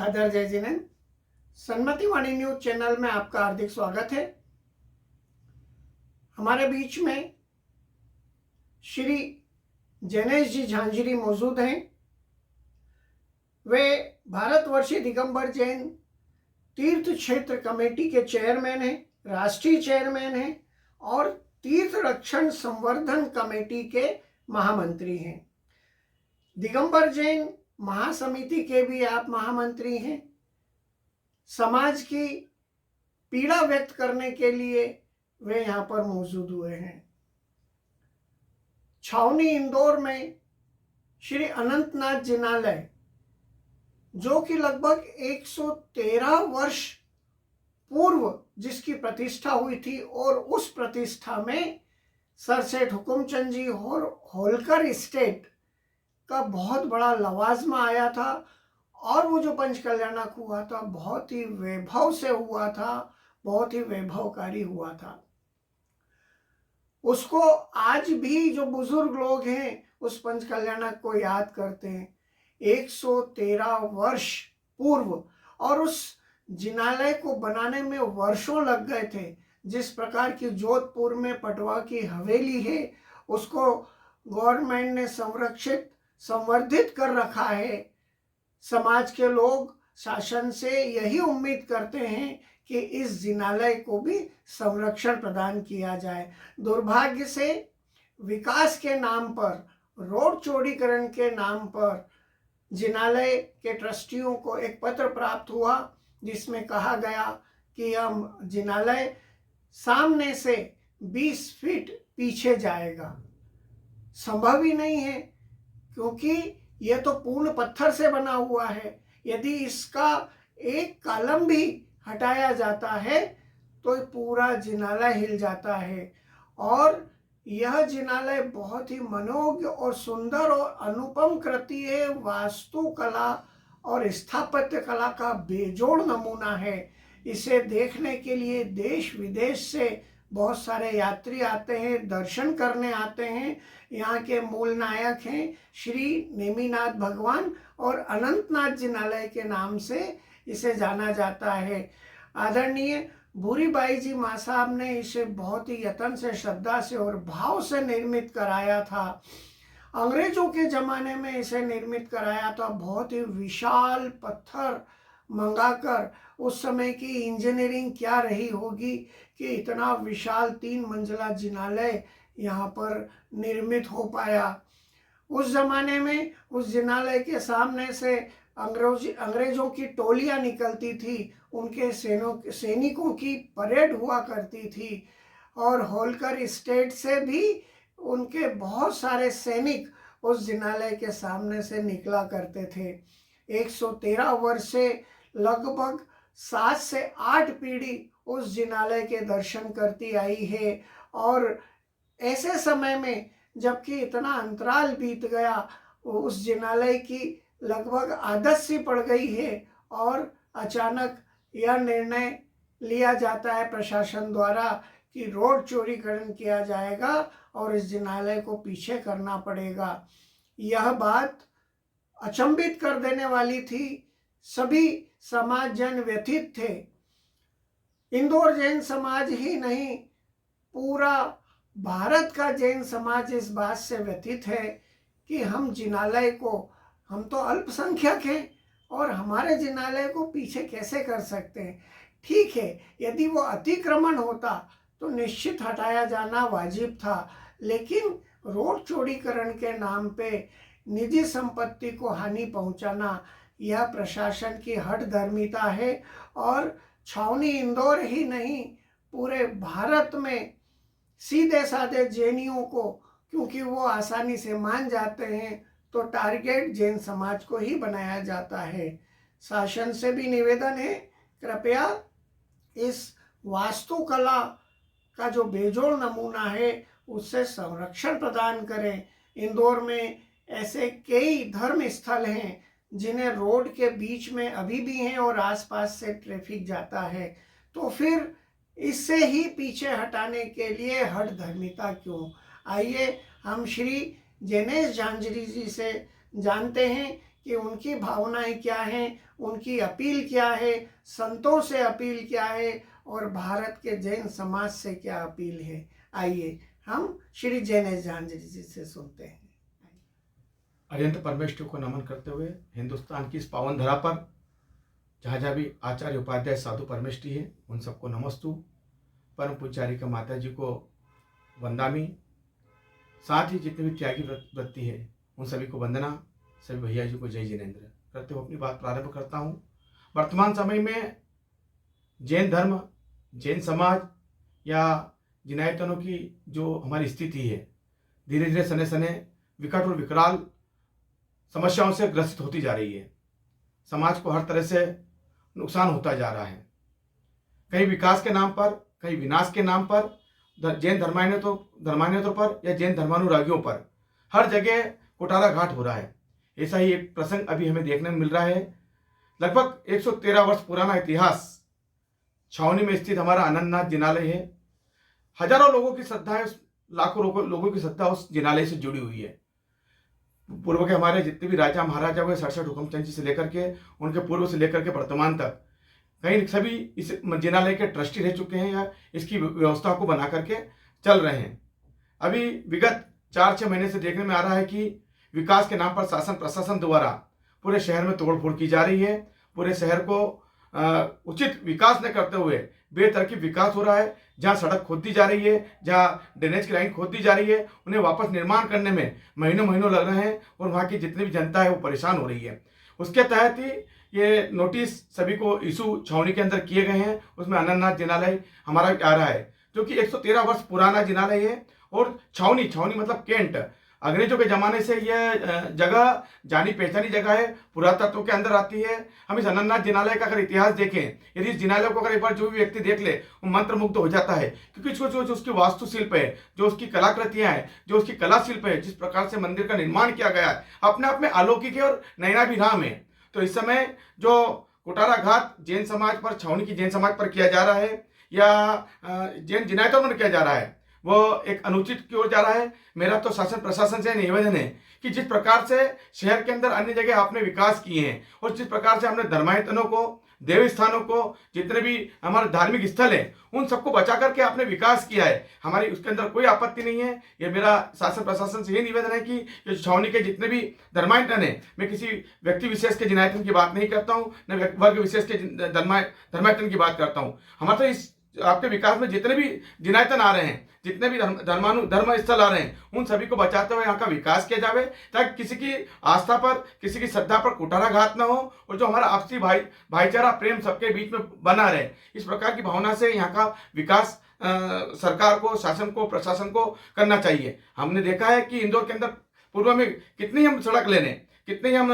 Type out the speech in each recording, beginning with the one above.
आदर जय जिनेंद्र। सन्मति वाणी news channel में आपका हार्दिक स्वागत है। हमारे बीच में श्री जैनेश जी झांझरी मौजूद हैं। वे भारतवर्षीय दिगंबर जैन तीर्थ क्षेत्र कमेटी के चेयरमैन हैं, राष्ट्रीय चेयरमैन हैं और तीर्थ रक्षण संवर्धन कमेटी के महामंत्री हैं। दिगंबर जैन महासमिति के भी आप महामंत्री हैं। समाज की पीड़ा व्यक्त करने के लिए वे यहाँ पर मौजूद हुए हैं। छावनी इंदौर में श्री अनंतनाथ जिनालय, जो कि लगभग 113 वर्ष पूर्व जिसकी प्रतिष्ठा हुई थी, और उस प्रतिष्ठा में सर सेठ हुकुमचंद जी और होलकर स्टेट का बहुत बड़ा लवाजमा आया था। और वो जो पंचकल्याणक हुआ था बहुत ही वैभव से हुआ था, बहुत ही वैभवकारी हुआ था। उसको आज भी जो बुजुर्ग लोग हैं उस पंचकल्याणक को याद करते हैं 113 वर्ष पूर्व। और उस जिनालय को बनाने में वर्षों लग गए थे। जिस प्रकार की जोधपुर में पटवा की हवेली है, उसको गवर्नमेंट ने संरक्षित संवर्धित कर रखा है। समाज के लोग शासन से यही उम्मीद करते हैं कि इस जिनालय को भी संरक्षण प्रदान किया जाए। दुर्भाग्य से विकास के नाम पर, रोड चौड़ीकरण के नाम पर जिनालय के ट्रस्टियों को एक पत्र प्राप्त हुआ जिसमें कहा गया कि हम जिनालय सामने से 20 फीट पीछे जाएगा। संभव ही नहीं है, क्योंकि यह तो पूर्ण पत्थर से बना हुआ है। यदि इसका एक कॉलम भी हटाया जाता है तो पूरा जिनालय हिल जाता है। और यह जिनालय बहुत ही मनोज्ञ और सुंदर और अनुपम कृति है। वास्तुकला और स्थापत्य कला का बेजोड़ नमूना है। इसे देखने के लिए देश विदेश से बहुत सारे यात्री आते हैं, दर्शन करने आते हैं। यहाँ के मूल नायक हैं श्री नेमिनाथ भगवान, और अनंतनाथ जिनालय के नाम से इसे जाना जाता है। आदरणीय भूरीबाई जी माँ साहब ने इसे बहुत ही यत्न से, श्रद्धा से और भाव से निर्मित कराया था। अंग्रेजों के ज़माने में इसे निर्मित कराया था। बहुत ही विशाल पत्थर मंगाकर, उस समय की इंजीनियरिंग क्या रही होगी कि इतना विशाल 3 मंजिला जिनालय यहाँ पर निर्मित हो पाया। उस ज़माने में उस जिनालय के सामने से अंग्रेजों की टोलियाँ निकलती थी, उनके सैनिकों की परेड हुआ करती थी। और होलकर स्टेट से भी उनके बहुत सारे सैनिक उस जिनालय के सामने से निकला करते थे। 113 वर्ष से लगभग 7 से 8 पीढ़ी उस जिनालय के दर्शन करती आई है। और ऐसे समय में जबकि इतना अंतराल बीत गया, उस जिनालय की लगभग आदत सी पड़ गई है, और अचानक यह निर्णय लिया जाता है प्रशासन द्वारा कि रोड चौड़ीकरण किया जाएगा और इस जिनालय को पीछे करना पड़ेगा। यह बात अचंभित कर देने वाली थी। सभी समाज जन व्यथित थे। इंदौर जैन समाज ही नहीं, पूरा भारत का जैन समाज इस बात से व्यथित है कि हम जिनालय को, हम तो अल्पसंख्यक हैं और हमारे जिनालय को पीछे कैसे कर सकते हैं। ठीक है, यदि वो अतिक्रमण होता तो निश्चित हटाया जाना वाजिब था, लेकिन रोड चौड़ीकरण के नाम पे निजी संपत्ति को हानि पहुंचाना यह प्रशासन की हठधर्मिता है। और छावनी इंदौर ही नहीं, पूरे भारत में सीधे साधे जैनियों को, क्योंकि वो आसानी से मान जाते हैं, तो टारगेट जैन समाज को ही बनाया जाता है। शासन से भी निवेदन है, कृपया इस वास्तुकला का जो बेजोड़ नमूना है उससे संरक्षण प्रदान करें। इंदौर में ऐसे कई धर्म स्थल हैं जिन्हें रोड के बीच में अभी भी हैं और आसपास से ट्रैफिक जाता है, तो फिर इससे ही पीछे हटाने के लिए हठधर्मिता क्यों। आइए हम श्री जैनेश झांझरी जी से जानते हैं कि उनकी भावनाएं क्या हैं, उनकी अपील क्या है, संतों से अपील क्या है और भारत के जैन समाज से क्या अपील है। आइए हम श्री जैनेश झांझरी जी से सुनते हैं। अरिहंत परमेष्ठियों को नमन करते हुए हिंदुस्तान की इस पावन धरा पर जहाँ जहाँ भी आचार्य उपाध्याय साधु परमेष्ठी है उन सबको नमस्तु। परम पूज्यारी का माता जी को वंदामी, साथ ही जितने भी त्यागी वृत्ति है उन सभी को वंदना, सभी भैया जी को जय जिनेन्द्र करते हुए अपनी बात प्रारंभ करता हूँ। वर्तमान समय में जैन धर्म, जैन समाज या जिनायतनों की जो हमारी स्थिति है धीरे धीरे सने सने विकट और विकराल समस्याओं से ग्रसित होती जा रही है। समाज को हर तरह से नुकसान होता जा रहा है, कहीं विकास के नाम पर, कहीं विनाश के नाम पर। जैन धर्मान्वितों पर या जैन धर्मानुरागियों पर हर जगह कुटारा घाट हो रहा है। ऐसा ही एक प्रसंग अभी हमें देखने में मिल रहा है। लगभग 113 वर्ष पुराना इतिहास छावनी में स्थित हमारा अनंतनाथ जिनालय है। हजारों लोगों की श्रद्धा है, लाखों लोगों की श्रद्धा उस जिनालय से जुड़ी हुई है। पूर्व के हमारे जितने भी राजा महाराजा हुए 67 हुक्मचंद जी से लेकर के, उनके पूर्व से लेकर के वर्तमान तक कहीं सभी इस जिनालय के ट्रस्टी रह चुके हैं या इसकी व्यवस्था को बना करके चल रहे हैं। अभी विगत 4-6 महीने से देखने में आ रहा है कि विकास के नाम पर शासन प्रशासन द्वारा पूरे शहर में तोड़फोड़ की जा रही है। पूरे शहर को उचित विकास न करते हुए बेतरकीब विकास हो रहा है। जहाँ सड़क खोद दी जा रही है, जहाँ ड्रेनेज की लाइन खोद दी जा रही है, उन्हें वापस निर्माण करने में महीनों महीनों लग रहे हैं और वहाँ की जितनी भी जनता है वो परेशान हो रही है। उसके तहत ही ये नोटिस सभी को इशू छावनी के अंदर किए गए हैं। उसमें अनंतनाथ जिनालय हमारा आ रहा है, जो कि 113 वर्ष पुराना जिनालय है। और छावनी मतलब कैंट, अंग्रेजों के ज़माने से यह जगह जानी पहचानी जगह है, पुरातत्व के अंदर आती है। हम इस अनंतनाथ जिनालय का अगर इतिहास देखें, यदि इस जिनालय को अगर एक बार जो भी व्यक्ति देख ले वो मंत्रमुग्ध हो जाता है, क्योंकि जो उसकी वास्तुशिल्प है, जो उसकी कलाकृतियां हैं, जो उसकी कला शिल्प है, जिस प्रकार से मंदिर का निर्माण किया गया है, अपने आप में अलौकिक है और नयनाभिराम है। तो इस समय जो कुटारा घात जैन समाज पर, छावनी की जैन समाज पर किया जा रहा है या जैन जिनायतों पर किया जा रहा है, वो एक अनुचित की ओर जा रहा है। मेरा तो शासन प्रशासन से निवेदन है कि जिस प्रकार से शहर के अंदर अन्य जगह आपने विकास किए हैं और जिस प्रकार से हमने धर्मायतनों को, देव स्थानों को, जितने भी हमारे धार्मिक स्थल हैं, उन सबको बचा करके आपने विकास किया है, हमारी उसके अंदर कोई आपत्ति नहीं है। ये मेरा शासन प्रशासन से ये निवेदन है कि जो छावनी के जितने भी धर्मायतन है, मैं किसी व्यक्ति विशेष के जिनायतन की बात नहीं करता हूँ, न वर्ग विशेष के धर्मायतन की बात करता हूँ। हमारे तो इस आपके विकास में जितने भी जिनायतन आ रहे हैं, जितने भी धर्म स्थल आ रहे हैं, उन सभी को बचाते हुए यहाँ का विकास किया जावे, ताकि किसी की आस्था पर, किसी की श्रद्धा पर कुठाराघात न हो और जो हमारा आपसी भाईचारा प्रेम सबके बीच में बना रहे, इस प्रकार की भावना से यहाँ का विकास सरकार को, शासन को, प्रशासन को करना चाहिए। हमने देखा है कि इंदौर के अंदर पूर्व में कितनी हम सड़क लेने, कितने ही हम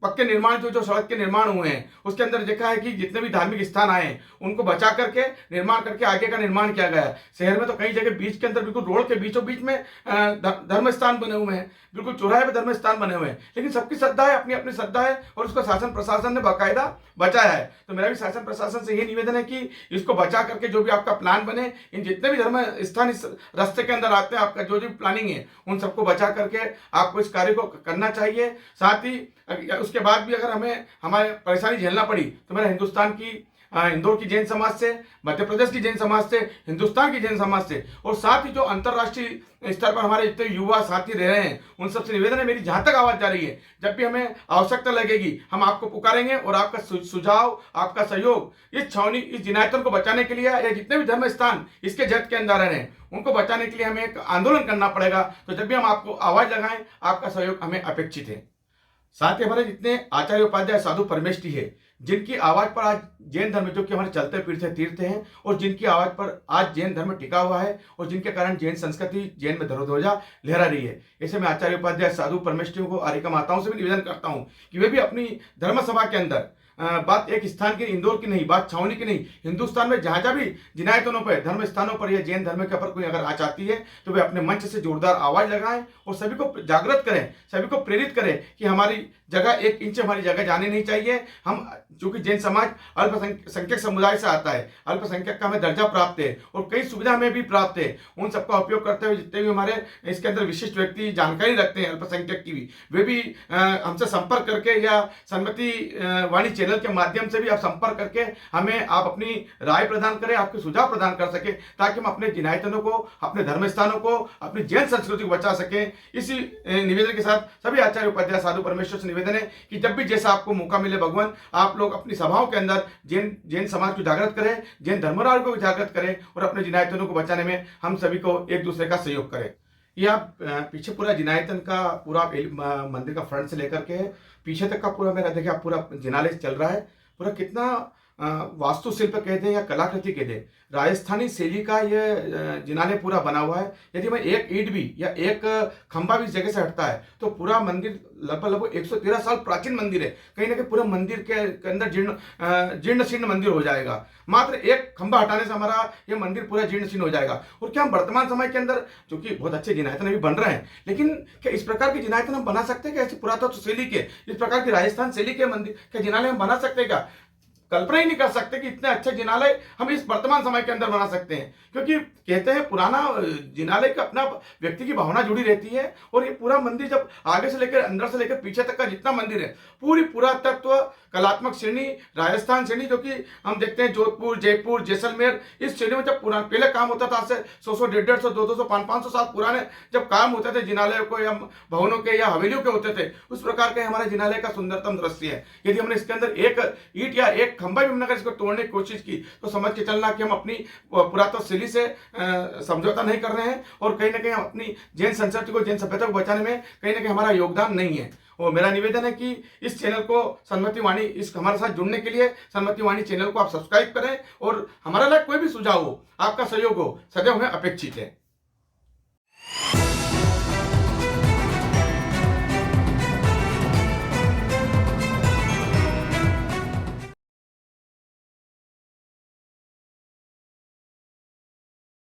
पक्के निर्माण जो सड़क के निर्माण हुए हैं, उसके अंदर देखा है कि जितने भी धार्मिक स्थान आए हैं उनको बचा करके निर्माण करके आगे का निर्माण किया गया है। शहर में तो कई जगह बीच के अंदर, बिल्कुल रोड के बीचों बीच में धर्म स्थान बने हुए हैं, बिल्कुल चौराहे पे धर्म स्थान बने हुए हैं, लेकिन सबकी श्रद्धा है, अपनी अपनी श्रद्धा है और उसको शासन प्रशासन ने बाकायदा बचाया है। तो मेरा भी शासन प्रशासन से ये निवेदन है कि इसको बचा करके जो भी आपका प्लान बने, इन जितने भी धर्म स्थान इस रास्ते के अंदर आते हैं, आपका जो भी प्लानिंग है उन सबको बचा करके आपको इस कार्य को करना चाहिए। साथ ही उसके बाद भी अगर हमें हमारे परेशानी झेलना पड़ी तो मेरा हिंदुस्तान की, इंदौर की जैन समाज से, मध्य प्रदेश की जैन समाज से, हिंदुस्तान की जैन समाज से और साथ ही जो अंतर्राष्ट्रीय स्तर पर हमारे जितने युवा साथी रह रहे हैं उन सबसे निवेदन है, मेरी जहां तक आवाज जा रही है, जब भी हमें आवश्यकता लगेगी हम आपको पुकारेंगे और आपका सुझाव, आपका सहयोग इस छावनी, इस जिनायतन को बचाने के लिए या जितने भी धर्म स्थान इसके जद के अंदर रहे हैं उनको बचाने के लिए हमें एक आंदोलन करना पड़ेगा। तो जब भी हम आपको आवाज लगाएं, आपका सहयोग हमें अपेक्षित है। साथ ही हमारे जितने आचार्य उपाध्याय साधु परमेष्ठी है, जिनकी आवाज पर आज जैन धर्म, जो कि हमारे चलते फिरते तीर्थ हैं और जिनकी आवाज पर आज जैन धर्म टिका हुआ है और जिनके कारण जैन संस्कृति, जैन में ध्वजा लहरा रही है, ऐसे में आचार्य उपाध्याय साधु परमेष्ठियों को, आर्यिका माताओं से भी निवेदन करता हूं कि वे भी अपनी धर्म सभा के अंदर बात एक स्थान की, इंदौर की नहीं, बात छावनी की नहीं, हिंदुस्तान में जहां जहां भी जिनायतनों पर, धर्म स्थानों पर या जैन धर्म के ऊपर कोई अगर आँच आती है तो वे अपने मंच से जोरदार आवाज लगाएं और सभी को जागृत करें, सभी को प्रेरित करें कि हमारी जगह 1 इंच हमारी जगह जानी नहीं चाहिए। हम चूंकि जैन समाज अल्पसंख्यक समुदाय से आता है, अल्पसंख्यक का हमें दर्जा प्राप्त है और कई सुविधा हमें भी प्राप्त है, उन सबका उपयोग करते हुए जितने भी हमारे इसके अंदर विशिष्ट व्यक्ति जानकारी रखते हैं अल्पसंख्यक की भी, वे भी हमसे संपर्क करके या सन्मति वाणी चैनल के माध्यम से भी आप संपर्क करके हमें आप अपनी राय प्रदान करें, आपके सुझाव प्रदान कर सके, ताकि हम अपने जिनायतनों को, अपने धर्म स्थानों को, अपनी जैन संस्कृति को बचा सकें। इसी निवेदन के साथ सभी आचार्य उपाध्याय साधु परमेश्वर से निवेदन है कि जब भी जैसा आपको मौका मिले भगवान, आप लोग अपनी सभाओं के अंदर जैन समाज को जागृत करें, जैन धर्मराज को जागृत करें और अपने जिनायतनों को बचाने में हम सभी को एक दूसरे का सहयोग करें। ये आप पीछे पूरा जिनायतन का पूरा मंदिर का फ्रंट से लेकर के पीछे तक का पूरा मेरा देखिए, आप पूरा जिनालय चल रहा है, पूरा कितना वास्तुशिल्प कह दें या कलाकृति कह दें, राजस्थानी शैली का ये जिनालय पूरा बना हुआ है। यदि मैं एक ईंट भी या एक खंभा भी इस जगह से हटता है तो पूरा मंदिर लगभग 113 साल प्राचीन मंदिर है, कहीं ना कहीं पूरा मंदिर के अंदर जीर्ण शीर्ण मंदिर हो जाएगा। मात्र एक खंभा हटाने से हमारा ये मंदिर पूरा जीर्ण शीर्ण हो जाएगा। और क्या हम वर्तमान समय के अंदर, चूंकि बहुत अच्छे जिनायतन भी बन रहे हैं, लेकिन क्या इस प्रकार के जिनायतन हम बना सकते हैं क्या? ऐसी पुरातत्व शैली के, इस प्रकार की राजस्थान शैली के मंदिर क्या जिनालय हम बना सकते हैं क्या? कल्पना ही नहीं कर सकते कि इतने अच्छे जिनालय हम इस वर्तमान समय के अंदर बना सकते हैं, क्योंकि कहते हैं पुराना जिनालय का अपना व्यक्ति की भावना जुड़ी रहती है। और ये पूरा मंदिर जब आगे से लेकर अंदर से लेकर पीछे तक का जितना मंदिर है, पूरी पुरातत्व कलात्मक श्रेणी, राजस्थान श्रेणी, जो कि हम देखते हैं जोधपुर, जयपुर, जैसलमेर, इस श्रेणी में जब पुराना पहले काम होता था, आज से 100, 150, 200, 500 साल पुराने जब काम होते थे जिनालयों को या भवनों के या हवेलियों के होते थे, उस प्रकार के हमारे जिनालय का सुंदरतम दृश्य है। यदि हमने इसके अंदर एक ईंट या एक खंभा भी हमने अगर इसको तोड़ने की कोशिश की तो समझ के चलना कि हम अपनी पुरातत्व शैली से समझौता नहीं कर रहे हैं और कहीं ना कहीं हम अपनी जैन संस्कृति को, जैन सभ्यता को बचाने में कहीं ना कहीं हमारा योगदान नहीं है। और मेरा निवेदन है कि इस चैनल को सन्मति वाणी, इस हमारे साथ जुड़ने के लिए सन्मति वाणी चैनल को आप सब्सक्राइब करें और हमारा लाइक कोई भी सुझाव हो, आपका सहयोग हो, सदैव हमें अपेक्षित है।